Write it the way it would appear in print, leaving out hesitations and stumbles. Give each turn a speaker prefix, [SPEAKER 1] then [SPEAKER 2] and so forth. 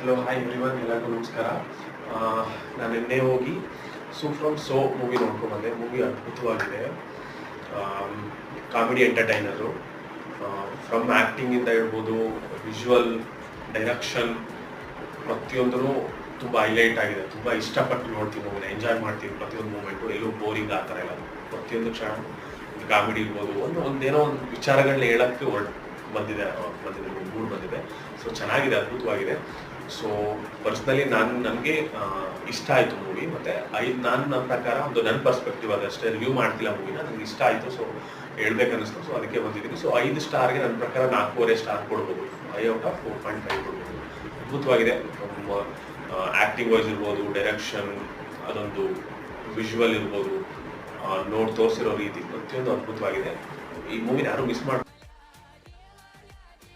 [SPEAKER 1] Hello hi everyone, ಎಲ್ಲರಿಗೂ ನಮಸ್ಕಾರ. ನಾನು ನಿನ್ನೆ ಹೋಗಿ ಸೂ ಫ್ರಮ್ ಸೋ ಮೂವಿ ನೋಡ್ಕೊಂಡು ಬಂದೆ. ಮೂವಿ ಅದ್ಭುತವಾಗಿದೆ. Comedy entertainer. ಫ್ರಮ್ ಆ್ಯಕ್ಟಿಂಗಿಂದ ಹೇಳ್ಬೋದು, ವಿಜುವಲ್, ಡೈರೆಕ್ಷನ್ ಪ್ರತಿಯೊಂದೂ ತುಂಬ ಹೈಲೈಟ್ ಆಗಿದೆ. ತುಂಬ ಇಷ್ಟಪಟ್ಟು ನೋಡ್ತೀವಿ, ಮೂವಿನ ಎಂಜಾಯ್ ಮಾಡ್ತೀವಿ. ಪ್ರತಿಯೊಂದು ಮೂಮೆಂಟು ಎಲ್ಲೂ ಬೋರಿಂಗ್ ಆ ಥರ ಇಲ್ಲ. ಪ್ರತಿಯೊಂದು ಕ್ಷಣ ಕಾಮಿಡಿ ಇರ್ಬೋದು, ಒಂದೇನೋ ಒಂದು ವಿಚಾರಗಳನ್ನ ಹೇಳೋಕ್ಕೆ ಬಂದಿದೆ ಮೂಡ್ ಬಂದಿದೆ. ಸೊ ಚೆನ್ನಾಗಿದೆ, ಅದ್ಭುತವಾಗಿದೆ. ಸೊ ಪರ್ಸ್ನಲಿ ನನಗೆ ಇಷ್ಟ ಆಯಿತು ಮೂವಿ. ಮತ್ತು ನನ್ನ ಪ್ರಕಾರ ನನ್ನ ಪರ್ಸ್ಪೆಕ್ಟಿವ್ ಅದಷ್ಟೇ, ರಿವ್ಯೂ ಮಾಡ್ತಿಲ್ಲ ಮೂವಿನ, ನನಗೆ ಇಷ್ಟ ಆಯಿತು. ಸೊ ಹೇಳ್ಬೇಕನ್ನಿಸ್ತು, ಸೊ ಅದಕ್ಕೆ ಬಂದಿದ್ದೀನಿ. ಸೊ 5 ಸ್ಟಾರ್ಗೆ ನನ್ನ ಪ್ರಕಾರ 4.5 ಸ್ಟಾರ್ ಕೊಡ್ಬೋದು. 5/4.5 ಕೊಡ್ಬೋದು. ಅದ್ಭುತವಾಗಿದೆ. ಆ್ಯಕ್ಟಿಂಗ್ ವೈಸ್ ಇರ್ಬೋದು, ಡೈರೆಕ್ಷನ್, ಅದೊಂದು ವಿಜುವಲ್ ಇರ್ಬೋದು, ತೋರಿಸಿರೋ ರೀತಿ ಪ್ರತಿಯೊಂದು ಅದ್ಭುತವಾಗಿದೆ. ಈ ಮೂವಿನ ಯಾರು ಮಿಸ್ ಮಾಡಿ